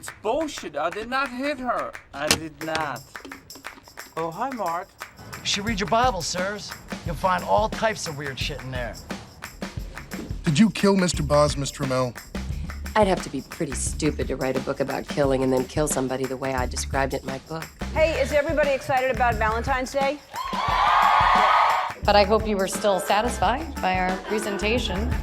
It's bullshit. I did not hit her. I did not. Oh, hi, Mark. You should read your Bible, sirs. You'll find all types of weird shit in there. Did you kill Mr. Boz, Miss Trammell? I'd have to be pretty stupid to write a book about killing and then kill somebody the way I described it in my book. Hey, is everybody excited about Valentine's Day? But I hope you were still satisfied by our presentation.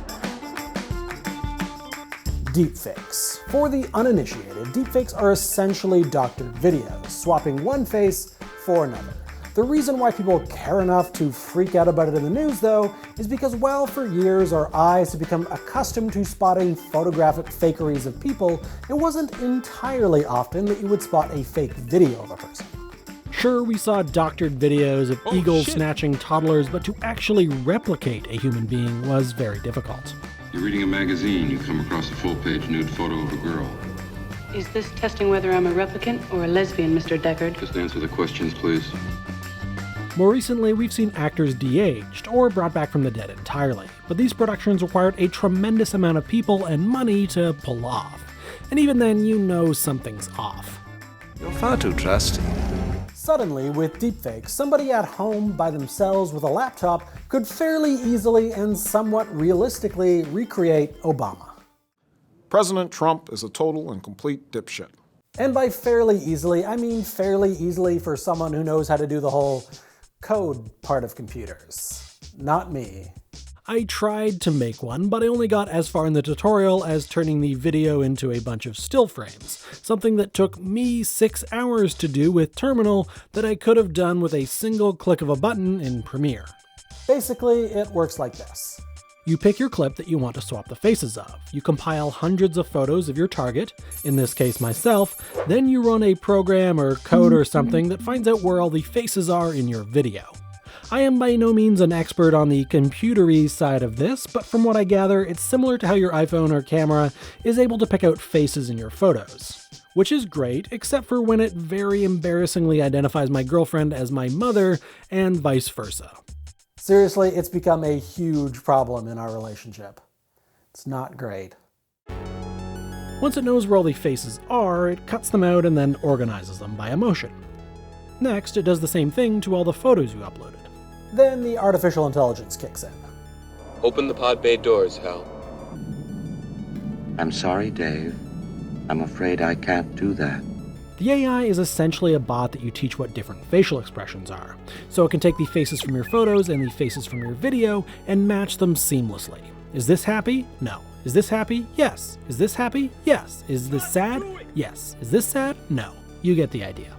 Deepfakes. For the uninitiated, deepfakes are essentially doctored videos, swapping one face for another. The reason why people care enough to freak out about it in the news, though, is because, well, for years our eyes have become accustomed to spotting photographic fakeries of people, it wasn't entirely often that you would spot a fake video of a person. Sure, we saw doctored videos of eagles snatching toddlers, but to actually replicate a human being was very difficult. You're reading a magazine, you come across a full-page nude photo of a girl. Is this testing whether I'm a replicant or a lesbian, Mr. Deckard? Just answer the questions, please. More recently, we've seen actors de-aged, or brought back from the dead entirely, but these productions required a tremendous amount of people and money to pull off. And even then, you know something's off. You're far too trusting. Suddenly, with deepfakes, somebody at home by themselves with a laptop could fairly easily and somewhat realistically recreate Obama. President Trump is a total and complete dipshit. And by fairly easily, I mean fairly easily for someone who knows how to do the whole code part of computers. Not me. I tried to make one, but I only got as far in the tutorial as turning the video into a bunch of still frames, something that took me 6 hours to do with Terminal that I could have done with a single click of a button in Premiere. Basically, it works like this. You pick your clip that you want to swap the faces of. You compile hundreds of photos of your target, in this case myself, then you run a program or code or something that finds out where all the faces are in your video. I am by no means an expert on the computery side of this, but from what I gather, it's similar to how your iPhone or camera is able to pick out faces in your photos. Which is great, except for when it very embarrassingly identifies my girlfriend as my mother, and vice versa. Seriously, it's become a huge problem in our relationship. It's not great. Once it knows where all the faces are, it cuts them out and then organizes them by emotion. Next, it does the same thing to all the photos you uploaded. Then the artificial intelligence kicks in. Open the pod bay doors, Hal. I'm sorry, Dave. I'm afraid I can't do that. The AI is essentially a bot that you teach what different facial expressions are, so it can take the faces from your photos and the faces from your video and match them seamlessly. Is this happy? No. Is this happy? Yes. Is this happy? Yes. Is this sad? Yes. Is this sad? No. You get the idea.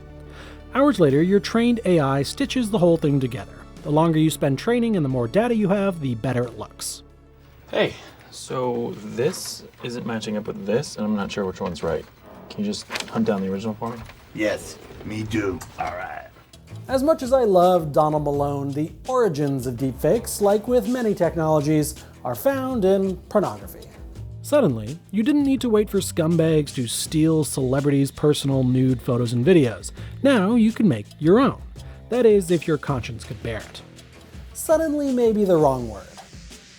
Hours later, your trained AI stitches the whole thing together. The longer you spend training and the more data you have, the better it looks. Hey, so this isn't matching up with this, and I'm not sure which one's right. Can you just hunt down the original for me? Yes, me too. All right. As much as I love Donald Malone, the origins of deepfakes, like with many technologies, are found in pornography. Suddenly, you didn't need to wait for scumbags to steal celebrities' personal nude photos and videos. Now you can make your own. That is, if your conscience could bear it. Suddenly may be the wrong word.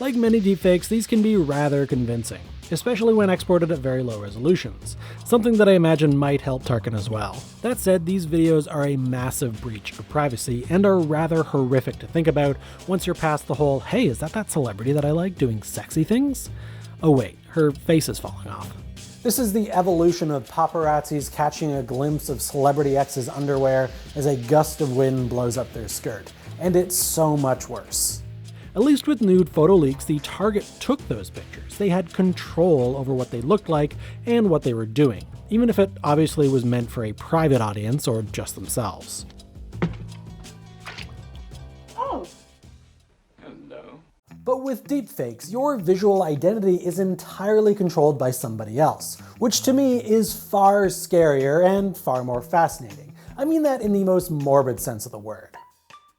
Like many deepfakes, these can be rather convincing, especially when exported at very low resolutions, something that I imagine might help Tarkin as well. That said, these videos are a massive breach of privacy and are rather horrific to think about once you're past the whole, hey, is that celebrity that I like doing sexy things? Oh wait, her face is falling off. This is the evolution of paparazzis catching a glimpse of Celebrity X's underwear as a gust of wind blows up their skirt, and it's so much worse. At least with nude photo leaks, the target took those pictures. They had control over what they looked like and what they were doing, even if it obviously was meant for a private audience or just themselves. Oh. Hello. But with deepfakes, your visual identity is entirely controlled by somebody else, which to me is far scarier and far more fascinating. I mean that in the most morbid sense of the word.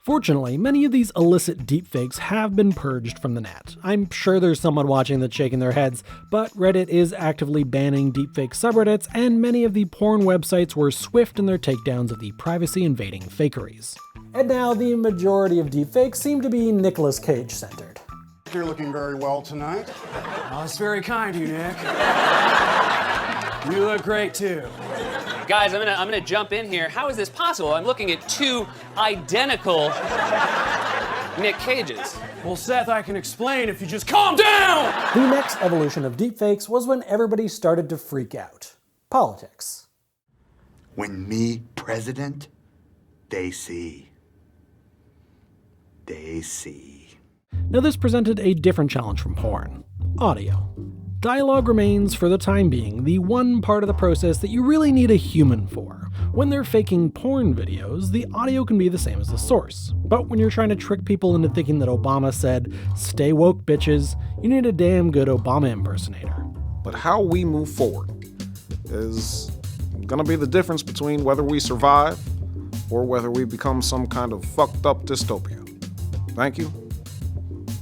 Fortunately, many of these illicit deepfakes have been purged from the net. I'm sure there's someone watching that's shaking their heads, but Reddit is actively banning deepfake subreddits, and many of the porn websites were swift in their takedowns of the privacy-invading fakeries. And now the majority of deepfakes seem to be Nicolas Cage-centered. You're looking very well tonight. Oh, that's very kind of you, Nick. You look great too. Guys, I'm gonna jump in here. How is this possible? I'm looking at two identical Nick Cages. Well, Seth, I can explain if you just calm down! The next evolution of deepfakes was when everybody started to freak out. Politics. When me president, they see. They see. Now this presented a different challenge from porn. Audio. Dialogue remains, for the time being, the one part of the process that you really need a human for. When they're faking porn videos, the audio can be the same as the source. But when you're trying to trick people into thinking that Obama said, "Stay woke, bitches," you need a damn good Obama impersonator. But how we move forward is gonna be the difference between whether we survive or whether we become some kind of fucked up dystopia. Thank you.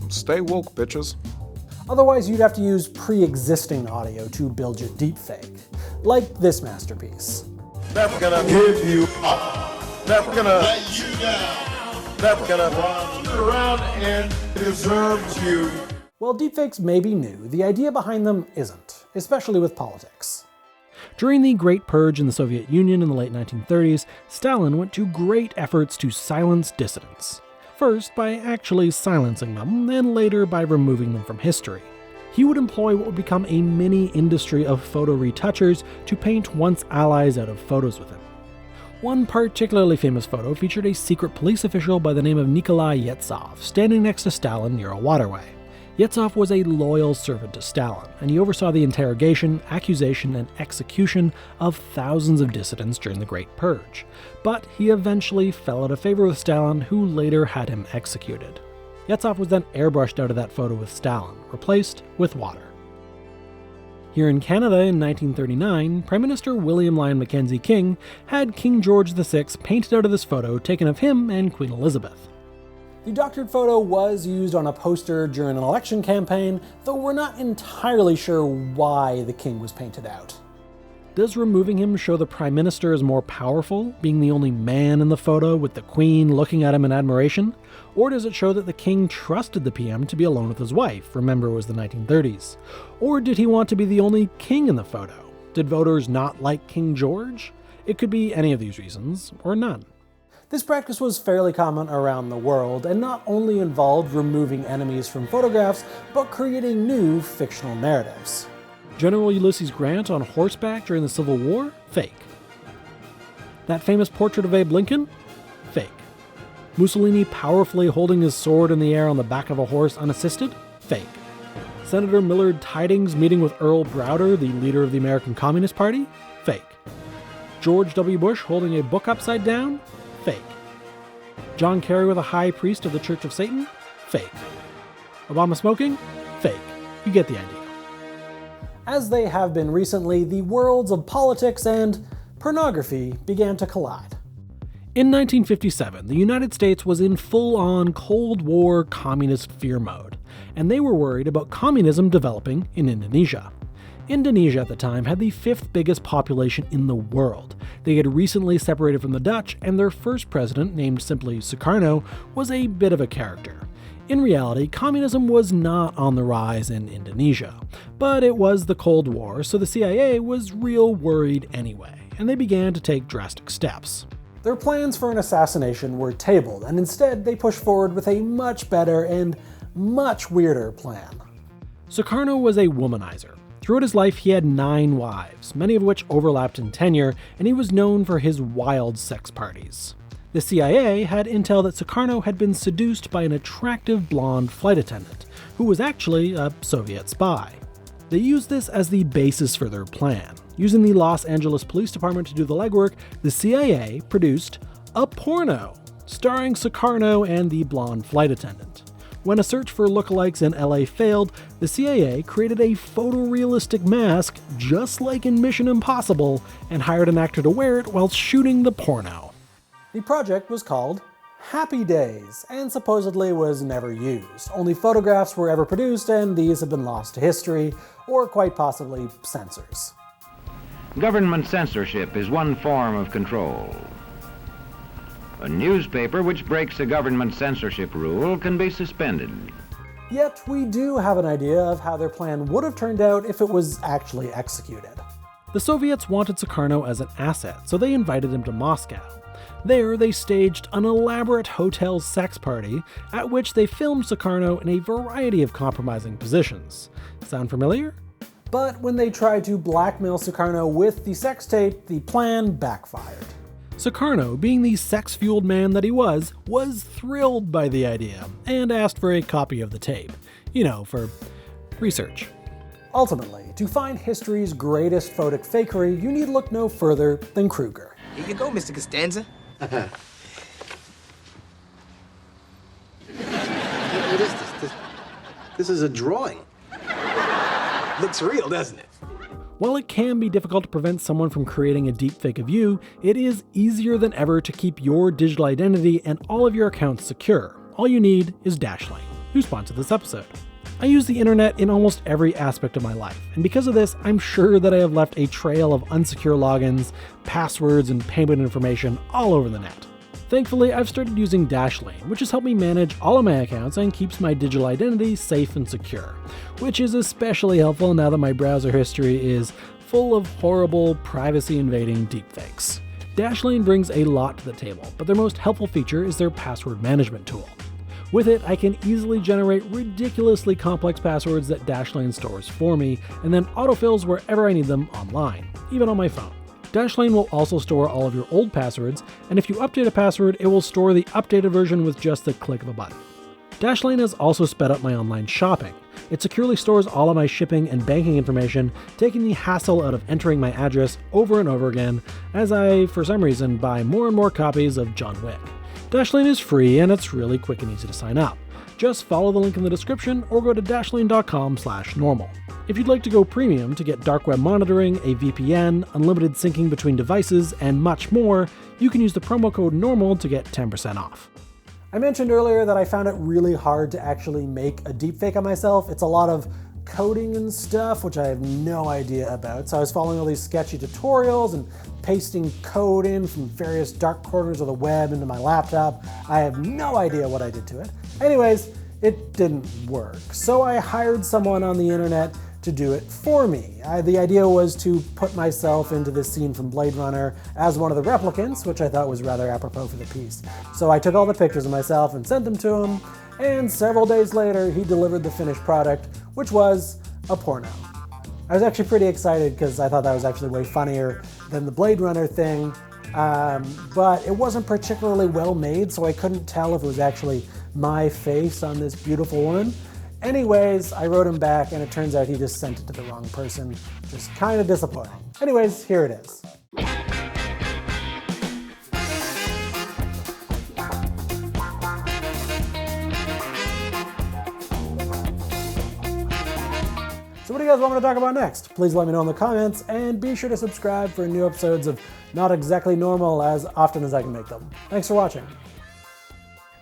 Stay woke, bitches. Otherwise, you'd have to use pre-existing audio to build your deepfake. Like this masterpiece. Never gonna give you up. Never gonna let you down. Never gonna run around and desert you. While deepfakes may be new, the idea behind them isn't, especially with politics. During the Great Purge in the Soviet Union in the late 1930s, Stalin went to great efforts to silence dissidents. First by actually silencing them, then later by removing them from history. He would employ what would become a mini industry of photo retouchers to paint once allies out of photos with him. One particularly famous photo featured a secret police official by the name of Nikolai Yezhov standing next to Stalin near a waterway. Yezhov was a loyal servant to Stalin, and he oversaw the interrogation, accusation, and execution of thousands of dissidents during the Great Purge. But he eventually fell out of favor with Stalin, who later had him executed. Yezhov was then airbrushed out of that photo with Stalin, replaced with water. Here in Canada in 1939, Prime Minister William Lyon Mackenzie King had King George VI painted out of this photo taken of him and Queen Elizabeth. The doctored photo was used on a poster during an election campaign, though we're not entirely sure why the king was painted out. Does removing him show the Prime Minister is more powerful, being the only man in the photo with the Queen looking at him in admiration? Or does it show that the king trusted the PM to be alone with his wife? Remember, it was the 1930s. Or did he want to be the only king in the photo? Did voters not like King George? It could be any of these reasons, or none. This practice was fairly common around the world, and not only involved removing enemies from photographs, but creating new fictional narratives. General Ulysses Grant on horseback during the Civil War? Fake. That famous portrait of Abe Lincoln? Fake. Mussolini powerfully holding his sword in the air on the back of a horse unassisted? Fake. Senator Millard Tydings meeting with Earl Browder, the leader of the American Communist Party? Fake. George W. Bush holding a book upside down? Fake. John Kerry with a high priest of the Church of Satan? Fake. Obama smoking? Fake. You get the idea. As they have been recently, the worlds of politics and pornography began to collide. In 1957, the United States was in full-on Cold War communist fear mode, and they were worried about communism developing in Indonesia. Indonesia at the time had the 5th biggest population in the world. They had recently separated from the Dutch, and their first president, named simply Sukarno, was a bit of a character. In reality, communism was not on the rise in Indonesia, but it was the Cold War, so the CIA was real worried anyway, and they began to take drastic steps. Their plans for an assassination were tabled, and instead they pushed forward with a much better and much weirder plan. Sukarno was a womanizer. Throughout his life, he had 9 wives, many of which overlapped in tenure, and he was known for his wild sex parties. The CIA had intel that Sukarno had been seduced by an attractive blonde flight attendant, who was actually a Soviet spy. They used this as the basis for their plan. Using the Los Angeles Police Department to do the legwork, the CIA produced a porno, starring Sukarno and the blonde flight attendant. When a search for lookalikes in LA failed, the CIA created a photorealistic mask, just like in Mission Impossible, and hired an actor to wear it while shooting the porno. The project was called Happy Days, and supposedly was never used. Only photographs were ever produced, and these have been lost to history, or quite possibly censors. Government censorship is one form of control. A newspaper which breaks a government censorship rule can be suspended. Yet we do have an idea of how their plan would have turned out if it was actually executed. The Soviets wanted Sukarno as an asset, so they invited him to Moscow. There, they staged an elaborate hotel sex party, at which they filmed Sukarno in a variety of compromising positions. Sound familiar? But when they tried to blackmail Sukarno with the sex tape, the plan backfired. Sukarno, being the sex-fueled man that he was thrilled by the idea, and asked for a copy of the tape. You know, for research. Ultimately, to find history's greatest photic fakery, you need look no further than Kruger. Here you go, Mr. Costanza. What is this? This is a drawing. Looks real, doesn't it? While it can be difficult to prevent someone from creating a deepfake of you, it is easier than ever to keep your digital identity and all of your accounts secure. All you need is Dashlane, who sponsored this episode. I use the internet in almost every aspect of my life, and because of this, I'm sure that I have left a trail of unsecure logins, passwords, and payment information all over the net. Thankfully, I've started using Dashlane, which has helped me manage all of my accounts and keeps my digital identity safe and secure, which is especially helpful now that my browser history is full of horrible, privacy-invading deepfakes. Dashlane brings a lot to the table, but their most helpful feature is their password management tool. With it, I can easily generate ridiculously complex passwords that Dashlane stores for me, and then autofills wherever I need them online, even on my phone. Dashlane will also store all of your old passwords, and if you update a password, it will store the updated version with just the click of a button. Dashlane has also sped up my online shopping. It securely stores all of my shipping and banking information, taking the hassle out of entering my address over and over again, as I, for some reason, buy more and more copies of John Wick. Dashlane is free, and it's really quick and easy to sign up. Just follow the link in the description or go to dashlane.com/normal. If you'd like to go premium to get dark web monitoring, a VPN, unlimited syncing between devices, and much more, you can use the promo code NORMAL to get 10% off. I mentioned earlier that I found it really hard to actually make a deepfake of myself. It's a lot of coding and stuff, which I have no idea about. So I was following all these sketchy tutorials and pasting code in from various dark corners of the web into my laptop. I have no idea what I did to it. Anyways, it didn't work. So I hired someone on the internet to do it for me. The idea was to put myself into this scene from Blade Runner as one of the replicants, which I thought was rather apropos for the piece. So I took all the pictures of myself and sent them to him, and several days later, he delivered the finished product, which was a porno. I was actually pretty excited because I thought that was actually way funnier than the Blade Runner thing, but it wasn't particularly well made, so I couldn't tell if it was actually my face on this beautiful woman. Anyways, I wrote him back, and it turns out he just sent it to the wrong person, which is kind of disappointing. Anyways, here it is. So what do you guys want me to talk about next? Please let me know in the comments, and be sure to subscribe for new episodes of Not Exactly Normal as often as I can make them. Thanks for watching.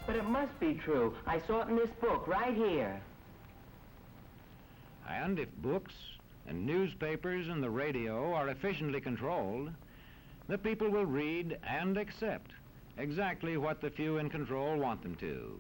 But it must be true. I saw it in this book right here. And if books and newspapers and the radio are efficiently controlled, the people will read and accept exactly what the few in control want them to.